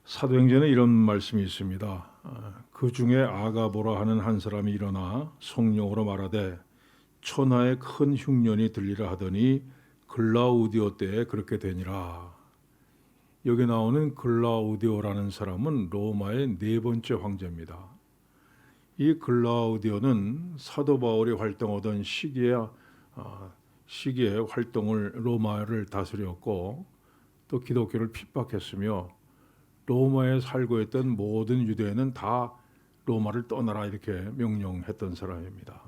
사도행전에 이런 말씀이 있습니다. 그 중에 아가보라 하는 한 사람이 일어나 성령으로 말하되 천하에 큰 흉년이 들리라 하더니 글라우디오 때에 그렇게 되니라. 여기 나오는 글라우디오라는 사람은 로마의 네 번째 황제입니다. 이 글라우디오는 사도 바울이 활동하던 시기에 활동을 로마를 다스렸고 또 기독교를 핍박했으며 로마에 살고 있던 모든 유대인은 다 로마를 떠나라 이렇게 명령했던 사람입니다.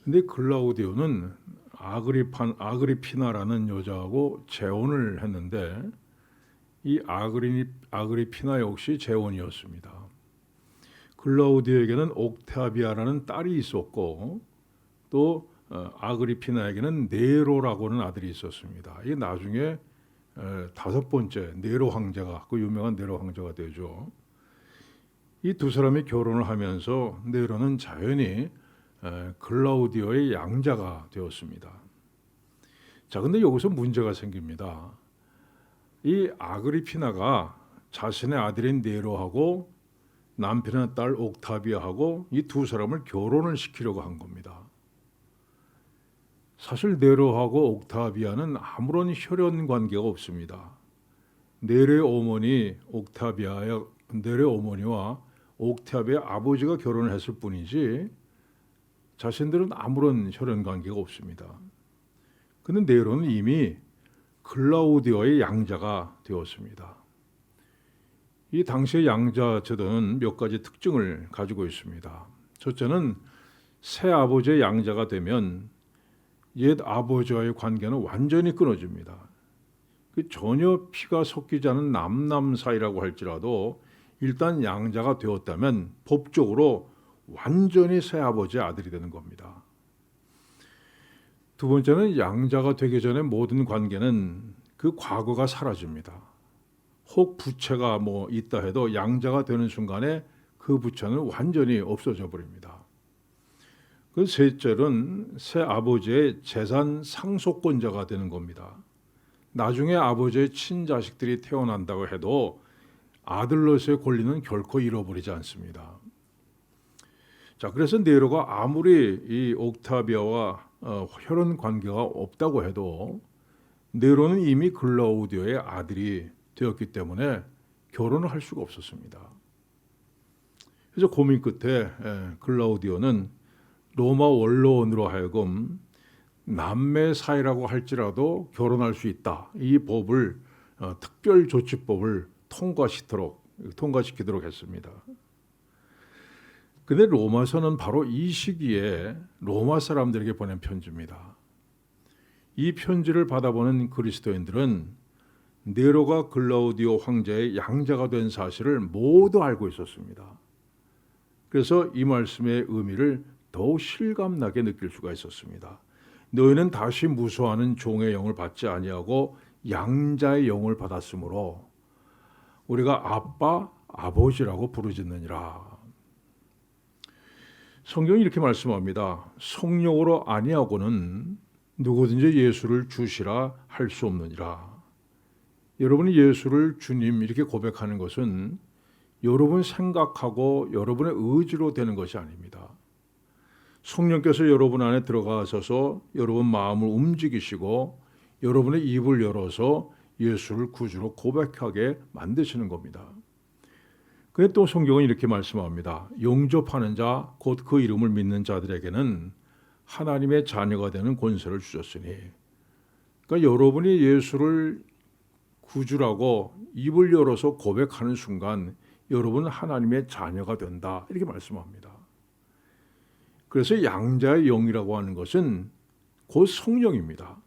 근데 글라우디오는 아그리피나라는 여자하고 재혼을 했는데 이 아그리피나 역시 재혼이었습니다. 글라우디오에게는 옥타비아라는 딸이 있었고 또 아그리피나에게는 네로라고는 아들이 있었습니다. 이게 나중에 다섯 번째 네로 황제가 그 유명한 네로 황제가 되죠. 이 두 사람이 결혼을 하면서 네로는 자연히 글라우디오의 양자가 되었습니다. 자, 근데 여기서 문제가 생깁니다. 이 아그리피나가 자신의 아들인 네로하고 남편의 딸 옥타비아하고 이 두 사람을 결혼을 시키려고 한 겁니다. 사실 네로하고 옥타비아는 아무런 혈연 관계가 없습니다. 네로의 어머니와 옥타비아의 아버지가 결혼을 했을 뿐이지 자신들은 아무런 혈연 관계가 없습니다. 그런데 네로는 이미 글라우디오의 양자가 되었습니다. 이 당시의 양자 제도는 몇 가지 특징을 가지고 있습니다. 첫째는 새 아버지의 양자가 되면 옛 아버지와의 관계는 완전히 끊어집니다. 전혀 피가 섞이지 않은 남남 사이라고 할지라도 일단 양자가 되었다면 법적으로 완전히 새 아버지의 아들이 되는 겁니다. 두 번째는 양자가 되기 전에 모든 관계는 그 과거가 사라집니다. 혹 부채가 있다 해도 양자가 되는 순간에 그 부채는 완전히 없어져 버립니다. 그 셋째는 새 아버지의 재산 상속권자가 되는 겁니다. 나중에 아버지의 친자식들이 태어난다고 해도 아들로서의 권리는 결코 잃어버리지 않습니다. 자, 그래서 네로가 아무리 이 옥타비아와 혈연 관계가 없다고 해도 네로는 이미 글라우디오의 아들이 되었기 때문에 결혼을 할 수가 없었습니다. 그래서 고민 끝에 글라우디오는 로마 원로원으로 하여금 남매 사이라고 할지라도 결혼할 수 있다. 이 법을 특별조치법을 통과시키도록 했습니다. 그런데 로마서는 바로 이 시기에 로마 사람들에게 보낸 편지입니다. 이 편지를 받아보는 그리스도인들은 네로가 글라우디오 황제의 양자가 된 사실을 모두 알고 있었습니다. 그래서 이 말씀의 의미를 더욱 실감나게 느낄 수가 있었습니다. 너희는 다시 무수하는 종의 영을 받지 아니하고 양자의 영을 받았으므로 우리가 아빠, 아버지라고 부르짖느니라. 성경이 이렇게 말씀합니다. 성령으로 아니하고는 누구든지 예수를 주시라 할 수 없느니라. 여러분이 예수를 주님 이렇게 고백하는 것은 여러분 생각하고 여러분의 의지로 되는 것이 아닙니다. 성령께서 여러분 안에 들어가셔서 여러분 마음을 움직이시고 여러분의 입을 열어서 예수를 구주로 고백하게 만드시는 겁니다. 그런데 또 성경은 이렇게 말씀합니다. 영접하는 자, 곧 그 이름을 믿는 자들에게는 하나님의 자녀가 되는 권세를 주셨으니, 그러니까 여러분이 예수를 구주라고 입을 열어서 고백하는 순간 여러분은 하나님의 자녀가 된다. 이렇게 말씀합니다. 그래서 양자의 영이라고 하는 것은 곧 성령입니다.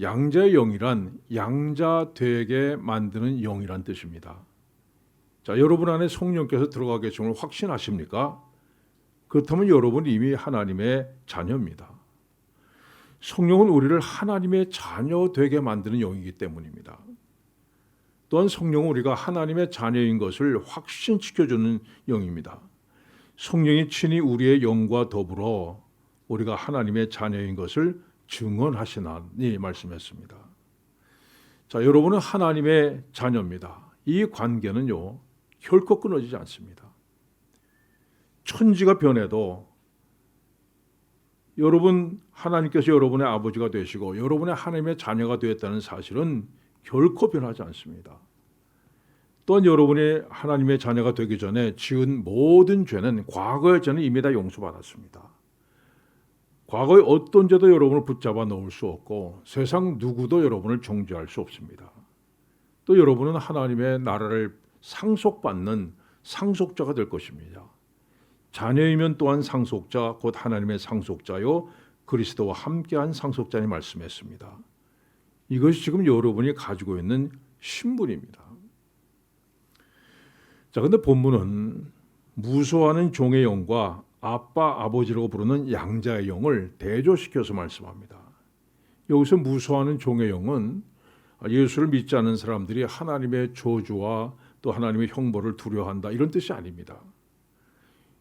양자의 영이란 양자 되게 만드는 영이란 뜻입니다. 자, 여러분 안에 성령께서 들어가 계심을 확신하십니까? 그렇다면 여러분 이미 하나님의 자녀입니다. 성령은 우리를 하나님의 자녀 되게 만드는 영이기 때문입니다. 또한 성령은 우리가 하나님의 자녀인 것을 확신시켜주는 영입니다. 성령이 친히 우리의 영과 더불어 우리가 하나님의 자녀인 것을 증언하시나니 말씀했습니다. 자, 여러분은 하나님의 자녀입니다. 이 관계는요 결코 끊어지지 않습니다. 천지가 변해도 여러분 하나님께서 여러분의 아버지가 되시고 여러분의 하나님의 자녀가 되었다는 사실은 결코 변하지 않습니다. 또한 여러분이 하나님의 자녀가 되기 전에 지은 모든 죄는 과거의 죄는 이미 다 용서받았습니다. 과거의 어떤 죄도 여러분을 붙잡아 놓을 수 없고 세상 누구도 여러분을 정죄할 수 없습니다. 또 여러분은 하나님의 나라를 상속받는 상속자가 될 것입니다. 자녀이면 또한 상속자 곧 하나님의 상속자요 그리스도와 함께한 상속자니 말씀했습니다. 이것이 지금 여러분이 가지고 있는 신분입니다. 자, 근데 본문은 무소하는 종의 영과 아빠, 아버지라고 부르는 양자의 영을 대조시켜서 말씀합니다. 여기서 무소하는 종의 영은 예수를 믿지 않는 사람들이 하나님의 저주와 또 하나님의 형벌을 두려워한다 이런 뜻이 아닙니다.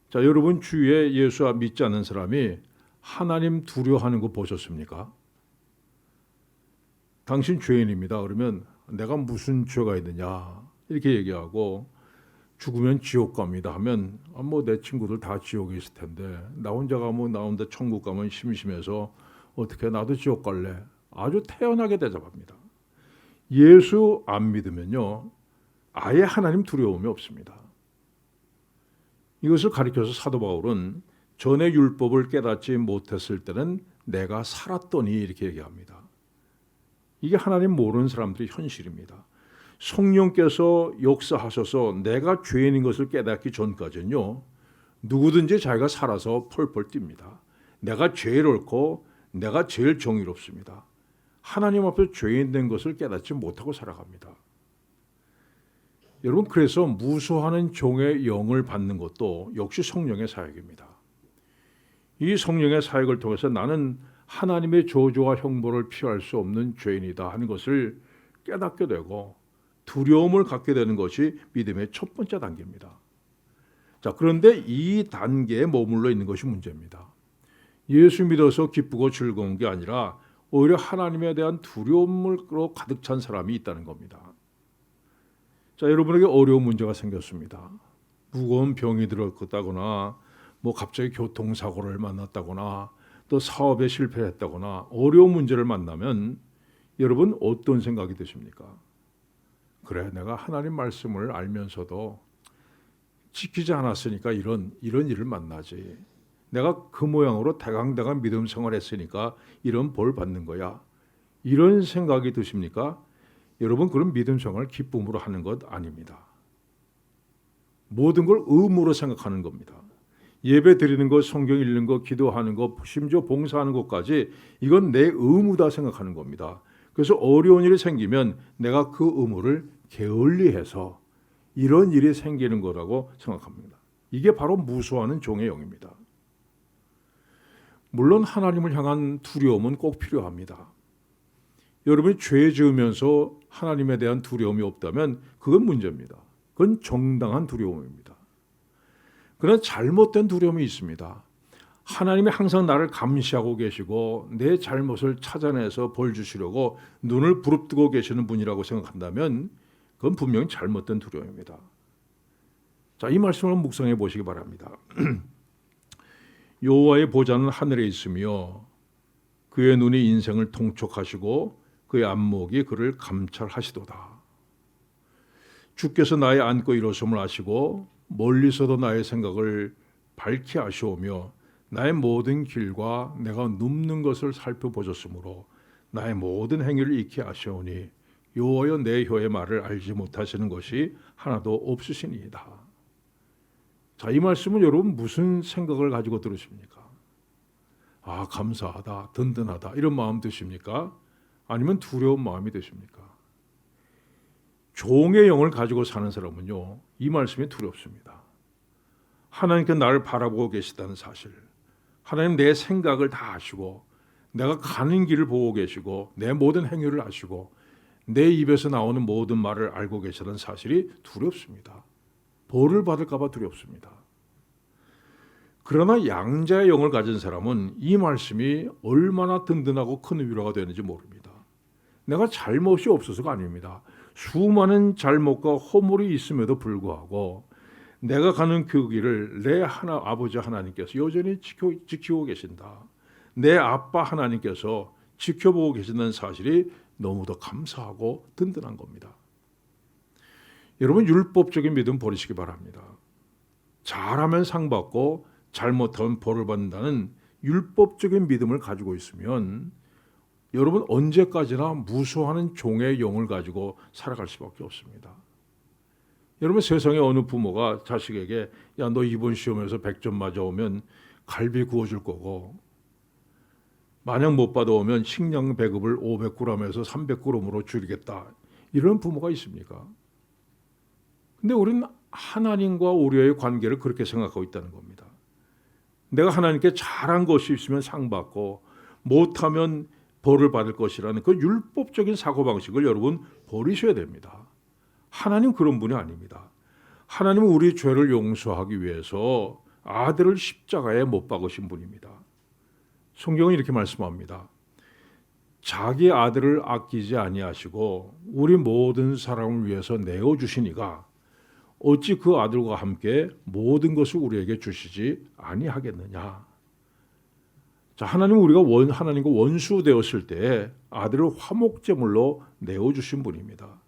자, 여러분 주위에 예수 믿지 않는 사람이 하나님 두려워하는 거 보셨습니까? 당신 죄인입니다. 그러면 내가 무슨 죄가 있느냐 이렇게 얘기하고 죽으면 지옥 갑니다 하면 뭐 내 친구들 다 지옥에 있을 텐데 나 혼자 가면 나 혼자 천국 가면 심심해서 어떻게 나도 지옥 갈래? 아주 태연하게 대답합니다. 예수 안 믿으면요 아예 하나님 두려움이 없습니다. 이것을 가리켜서 사도 바울은 전에 율법을 깨닫지 못했을 때는 내가 살았더니 이렇게 얘기합니다. 이게 하나님 모르는 사람들의 현실입니다. 성령께서 역사하셔서 내가 죄인인 것을 깨닫기 전까지는요 누구든지 자기가 살아서 펄펄 뜁니다. 내가 제일 옳고 내가 제일 정의롭습니다. 하나님 앞에 죄인 된 것을 깨닫지 못하고 살아갑니다. 여러분 그래서 무소하는 종의 영을 받는 것도 역시 성령의 사역입니다. 이 성령의 사역을 통해서 나는 하나님의 저주와 형벌을 피할 수 없는 죄인이다 하는 것을 깨닫게 되고 두려움을 갖게 되는 것이 믿음의 첫 번째 단계입니다. 자, 그런데 이 단계에 머물러 있는 것이 문제입니다. 예수 믿어서 기쁘고 즐거운 게 아니라 오히려 하나님에 대한 두려움으로 가득 찬 사람이 있다는 겁니다. 자, 여러분에게 어려운 문제가 생겼습니다. 무거운 병이 들었다거나 뭐 갑자기 교통사고를 만났다거나 또 사업에 실패했다거나 어려운 문제를 만나면 여러분 어떤 생각이 드십니까? 그래, 내가 하나님 말씀을 알면서도 지키지 않았으니까 이런 일을 만나지. 내가 그 모양으로 대강대강 믿음 생활했으니까 이런 벌 받는 거야. 이런 생각이 드십니까? 여러분 그런 믿음 생활 기쁨으로 하는 것 아닙니다. 모든 걸 의무로 생각하는 겁니다. 예배 드리는 것, 성경 읽는 것, 기도하는 것, 심지어 봉사하는 것까지 이건 내 의무다 생각하는 겁니다. 그래서 어려운 일이 생기면 내가 그 의무를 게을리해서 이런 일이 생기는 거라고 생각합니다. 이게 바로 무소하는 종의 영입니다. 물론 하나님을 향한 두려움은 꼭 필요합니다. 여러분이 죄 지으면서 하나님에 대한 두려움이 없다면 그건 문제입니다. 그건 정당한 두려움입니다. 그러나 잘못된 두려움이 있습니다. 하나님이 항상 나를 감시하고 계시고 내 잘못을 찾아내서 벌 주시려고 눈을 부릅뜨고 계시는 분이라고 생각한다면 그건 분명히 잘못된 두려움입니다. 자, 이 말씀을 묵상해 보시기 바랍니다. 여호와의 보좌는 하늘에 있으며 그의 눈이 인생을 통촉하시고 그의 안목이 그를 감찰하시도다. 주께서 나의 안고 일어섬을 아시고 멀리서도 나의 생각을 밝히 아시오며 나의 모든 길과 내가 눕는 것을 살펴보셨으므로 나의 모든 행위를 익히 아시오니 여호와여 내 혀의 말을 알지 못하시는 것이 하나도 없으시니이다. 자, 이 말씀은 여러분 무슨 생각을 가지고 들으십니까? 아, 감사하다, 든든하다 이런 마음 드십니까? 아니면 두려운 마음이 드십니까? 종의 영을 가지고 사는 사람은요 이 말씀이 두렵습니다. 하나님께 나를 바라보고 계시다는 사실, 하나님 내 생각을 다 아시고 내가 가는 길을 보고 계시고 내 모든 행위를 아시고 내 입에서 나오는 모든 말을 알고 계시다는 사실이 두렵습니다. 벌을 받을까 봐 두렵습니다. 그러나 양자의 영을 가진 사람은 이 말씀이 얼마나 든든하고 큰 위로가 되는지 모릅니다. 내가 잘못이 없어서가 아닙니다. 수많은 잘못과 허물이 있음에도 불구하고 내가 가는 그 길을 내 아버지 하나님께서 여전히 지키고 계신다. 내 아빠 하나님께서 지켜보고 계신다는 사실이 너무도 감사하고 든든한 겁니다. 여러분, 율법적인 믿음 버리시기 바랍니다. 잘하면 상 받고 잘못하면 벌을 받는다는 율법적인 믿음을 가지고 있으면 여러분 언제까지나 무수하는 종의 영을 가지고 살아갈 수밖에 없습니다. 여러분, 세상에 어느 부모가 자식에게 야, 너 이번 시험에서 100점 맞아오면 갈비 구워줄 거고 만약 못 받아오면 식량 배급을 500g에서 300g으로 줄이겠다, 이런 부모가 있습니까? 근데 우리는 하나님과 우리의 관계를 그렇게 생각하고 있다는 겁니다. 내가 하나님께 잘한 것이 있으면 상 받고 못하면 벌을 받을 것이라는 그 율법적인 사고방식을 여러분 버리셔야 됩니다. 하나님 그런 분이 아닙니다. 하나님은 우리 죄를 용서하기 위해서 아들을 십자가에 못 박으신 분입니다. 성경은 이렇게 말씀합니다. 자기 아들을 아끼지 아니하시고 우리 모든 사람을 위해서 내어주시니가 어찌 그 아들과 함께 모든 것을 우리에게 주시지 아니하겠느냐. 자, 하나님은 우리가 하나님과 원수 되었을 때 아들을 화목제물로 내어주신 분입니다.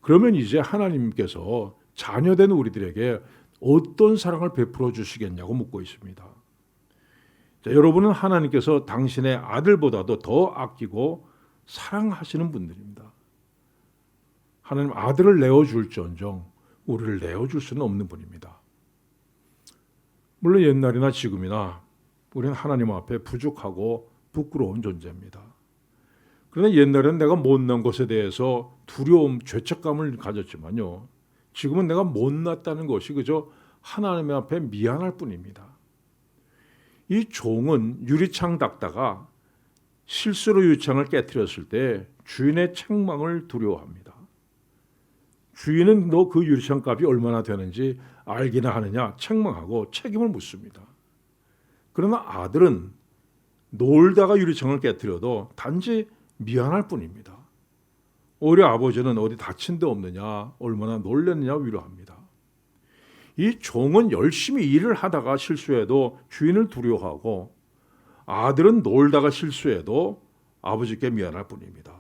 그러면 이제 하나님께서 자녀된 우리들에게 어떤 사랑을 베풀어 주시겠냐고 묻고 있습니다. 자, 여러분은 하나님께서 당신의 아들보다도 더 아끼고 사랑하시는 분들입니다. 하나님 아들을 내어줄지언정 우리를 내어줄 수는 없는 분입니다. 물론 옛날이나 지금이나 우리는 하나님 앞에 부족하고 부끄러운 존재입니다. 그러나 옛날에는 내가 못난 것에 대해서 두려움, 죄책감을 가졌지만요, 지금은 내가 못났다는 것이 그저 하나님 앞에 미안할 뿐입니다. 이 종은 유리창 닦다가 실수로 유리창을 깨트렸을 때 주인의 책망을 두려워합니다. 주인은 너 그 유리창 값이 얼마나 되는지 알기나 하느냐 책망하고 책임을 묻습니다. 그러나 아들은 놀다가 유리창을 깨트려도 단지 미안할 뿐입니다. 오히려 아버지는 어디 다친 데 없느냐, 얼마나 놀랐느냐 위로합니다. 이 종은 열심히 일을 하다가 실수해도 주인을 두려워하고 아들은 놀다가 실수해도 아버지께 미안할 뿐입니다.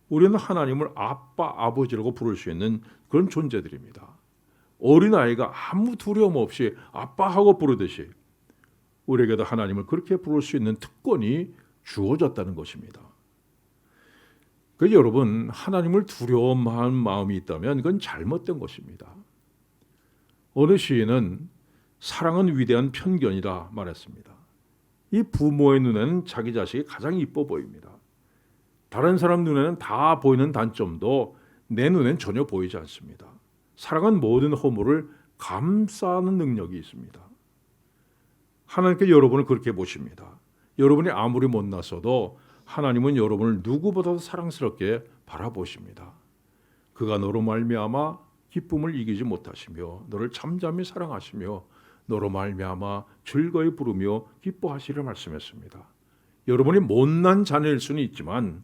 우리는 하나님을 아빠, 아버지라고 부를 수 있는 그런 존재들입니다. 어린아이가 아무 두려움 없이 아빠하고 부르듯이 우리에게도 하나님을 그렇게 부를 수 있는 특권이 주어졌다는 것입니다. 그래서 여러분, 하나님을 두려워하는 마음이 있다면 그건 잘못된 것입니다. 어느 시인은 사랑은 위대한 편견이라 말했습니다. 이 부모의 눈에는 자기 자식이 가장 이뻐 보입니다. 다른 사람 눈에는 다 보이는 단점도 내 눈엔 전혀 보이지 않습니다. 사랑은 모든 허물을 감싸는 능력이 있습니다. 하나님께 여러분을 그렇게 보십니다. 여러분이 아무리 못났어도 하나님은 여러분을 누구보다도 사랑스럽게 바라보십니다. 그가 너로 말미암아 기쁨을 이기지 못하시며 너를 잠잠히 사랑하시며 너로 말미암아 즐거이 부르며 기뻐하시리라 말씀했습니다. 여러분이 못난 자녀일 수는 있지만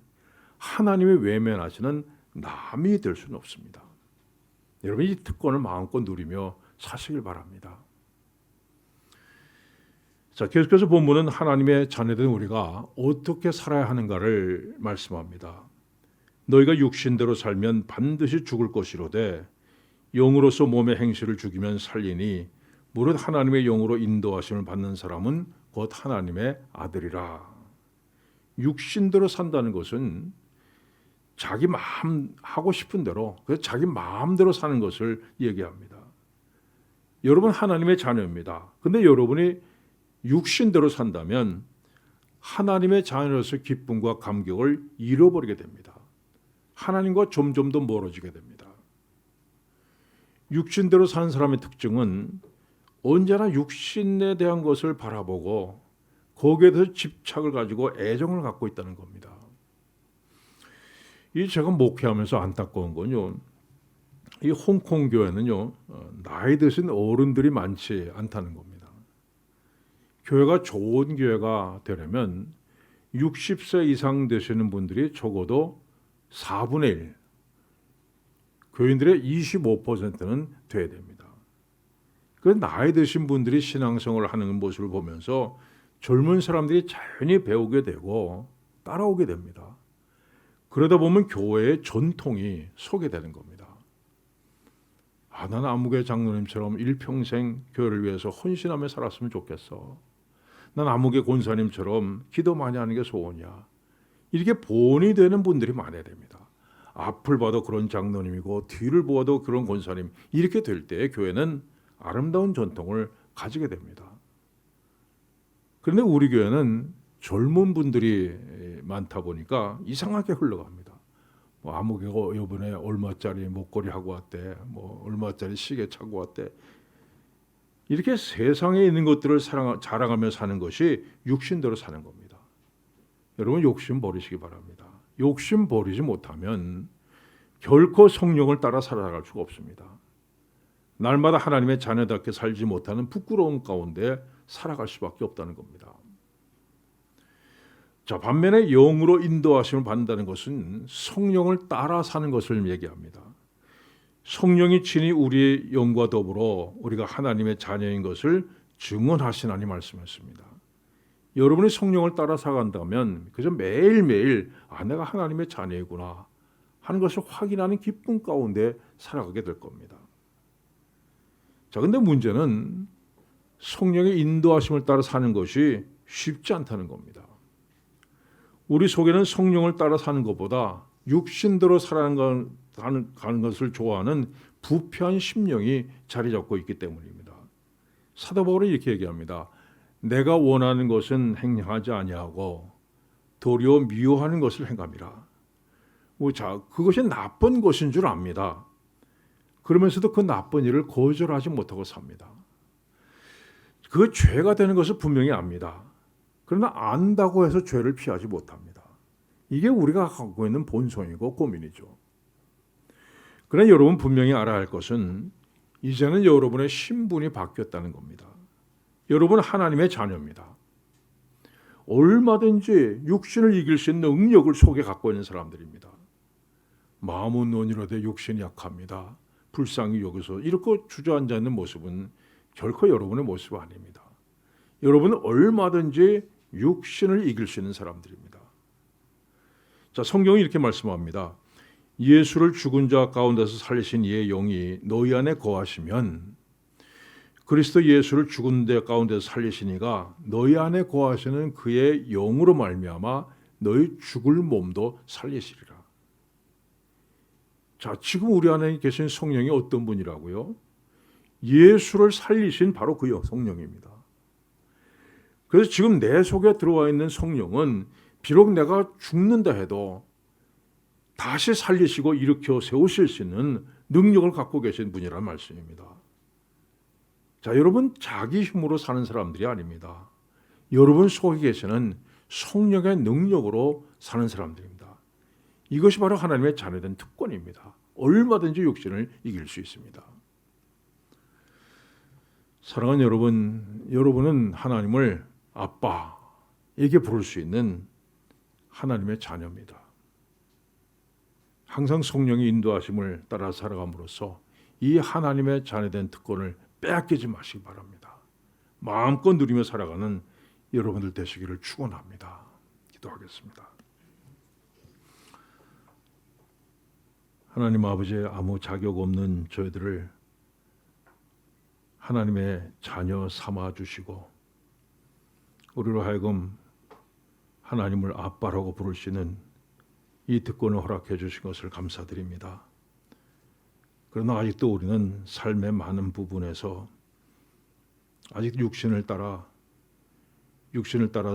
하나님이 외면하시는 남이 될 수는 없습니다. 여러분, 이 특권을 마음껏 누리며 사시길 바랍니다. 자, 계속해서 본문은 하나님의 자녀된 우리가 어떻게 살아야 하는가를 말씀합니다. 너희가 육신대로 살면 반드시 죽을 것이로되 영으로서 몸의 행실을 죽이면 살리니 무릇 하나님의 영으로 인도하심을 받는 사람은 곧 하나님의 아들이라. 육신대로 산다는 것은 자기 마음 하고 싶은 대로, 그래서 자기 마음대로 사는 것을 얘기합니다. 여러분 하나님의 자녀입니다. 근데 여러분이 육신대로 산다면 하나님의 자녀로서 기쁨과 감격을 잃어버리게 됩니다. 하나님과 점점 더 멀어지게 됩니다. 육신대로 사는 사람의 특징은 언제나 육신에 대한 것을 바라보고 거기에 대해서 집착을 가지고 애정을 갖고 있다는 겁니다. 이 제가 목회하면서 안타까운 건요, 이 홍콩 교회는요 나이 드신 어른들이 많지 않다는 겁니다. 교회가 좋은 교회가 되려면 60세 이상 되시는 분들이 적어도 4분의 1, 교인들의 25%는 돼야 됩니다. 그 나이 드신 분들이 신앙생활을 하는 모습을 보면서 젊은 사람들이 자연히 배우게 되고 따라오게 됩니다. 그러다 보면 교회의 전통이 소개되는 겁니다. 난 아무개 장로님처럼 일평생 교회를 위해서 헌신하며 살았으면 좋겠어. 난 아무개 권사님처럼 기도 많이 하는 게 소원이야. 이렇게 본이 되는 분들이 많아야 됩니다. 앞을 봐도 그런 장로님이고 뒤를 보아도 그런 권사님, 이렇게 될 때 교회는 아름다운 전통을 가지게 됩니다. 그런데 우리 교회는 젊은 분들이 많다 보니까 이상하게 흘러갑니다. 아무개가 이번에 얼마짜리 목걸이 하고 왔대, 얼마짜리 시계 차고 왔대. 이렇게 세상에 있는 것들을 자랑하며 사는 것이 육신대로 사는 겁니다. 여러분, 욕심 버리시기 바랍니다. 욕심 버리지 못하면 결코 성령을 따라 살아갈 수가 없습니다. 날마다 하나님의 자녀답게 살지 못하는 부끄러운 가운데 살아갈 수밖에 없다는 겁니다. 자, 반면에 영으로 인도하심을 받는다는 것은 성령을 따라 사는 것을 얘기합니다. 성령이 친히 우리의 영과 더불어 우리가 하나님의 자녀인 것을 증언하시나니 말씀했습니다. 여러분이 성령을 따라 살아간다면 그저 매일매일 내가 하나님의 자녀이구나 하는 것을 확인하는 기쁨 가운데 살아가게 될 겁니다. 자, 근데 문제는 성령의 인도하심을 따라 사는 것이 쉽지 않다는 겁니다. 우리 속에는 성령을 따라 사는 것보다 육신대로 살아가는 것을 좋아하는 부패한 심령이 자리 잡고 있기 때문입니다. 사도 바울은 이렇게 얘기합니다. 내가 원하는 것은 행하지 아니하고 도리어 미워하는 것을 행함이라. 자, 그것이 나쁜 것인 줄 압니다. 그러면서도 그 나쁜 일을 거절하지 못하고 삽니다. 그 죄가 되는 것을 분명히 압니다. 그러나 안다고 해서 죄를 피하지 못합니다. 이게 우리가 갖고 있는 본성이고 고민이죠. 그러나 여러분 분명히 알아야 할 것은 이제는 여러분의 신분이 바뀌었다는 겁니다. 여러분은 하나님의 자녀입니다. 얼마든지 육신을 이길 수 있는 능력을 속에 갖고 있는 사람들입니다. 마음은 논이로되 육신이 약합니다. 불쌍히 여기서 이렇게 주저앉아 있는 모습은 결코 여러분의 모습 아닙니다. 여러분은 얼마든지 육신을 이길 수 있는 사람들입니다. 자, 성경이 이렇게 말씀합니다. 예수를 죽은 자 가운데서 살리신 이의 영이 너희 안에 거하시면 그리스도 예수를 죽은 자 가운데서 살리신 이가 너희 안에 거하시는 그의 영으로 말미암아 너희 죽을 몸도 살리시리라. 자, 지금 우리 안에 계신 성령이 어떤 분이라고요? 예수를 살리신 바로 그 성령입니다. 그래서 지금 내 속에 들어와 있는 성령은 비록 내가 죽는다 해도 다시 살리시고 일으켜 세우실 수 있는 능력을 갖고 계신 분이라는 말씀입니다. 자, 여러분 자기 힘으로 사는 사람들이 아닙니다. 여러분 속에 계시는 성령의 능력으로 사는 사람들입니다. 이것이 바로 하나님의 자녀된 특권입니다. 얼마든지 육신을 이길 수 있습니다. 사랑하는 여러분, 여러분은 하나님을 아빠에게 부를 수 있는 하나님의 자녀입니다. 항상 성령의 인도하심을 따라 살아감으로써 이 하나님의 자녀된 특권을 빼앗기지 마시기 바랍니다. 마음껏 누리며 살아가는 여러분들 되시기를 축원합니다. 기도하겠습니다. 하나님 아버지, 아무 자격 없는 저희들을 하나님의 자녀 삼아 주시고 우리로 하여금 하나님을 아빠라고 부를 수 있는 이 특권을 허락해 주신 것을 감사드립니다. 그러나 아직도 우리는 삶의 많은 부분에서 아직 육신을 따라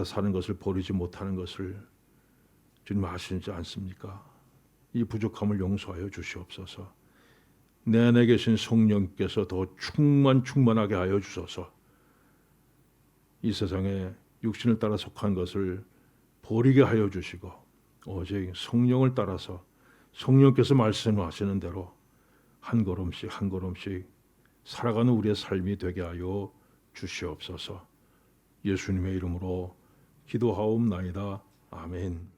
사는 것을 버리지 못하는 것을 주님 아시지 않습니까? 이 부족함을 용서하여 주시옵소서. 내 안에 계신 성령께서 더 충만하게 하여 주소서. 이 세상에 육신을 따라 속한 것을 버리게 하여 주시고 오직 성령을 따라서 성령께서 말씀하시는 대로 한 걸음씩 한 걸음씩 살아가는 우리의 삶이 되게 하여 주시옵소서. 예수님의 이름으로 기도하옵나이다. 아멘.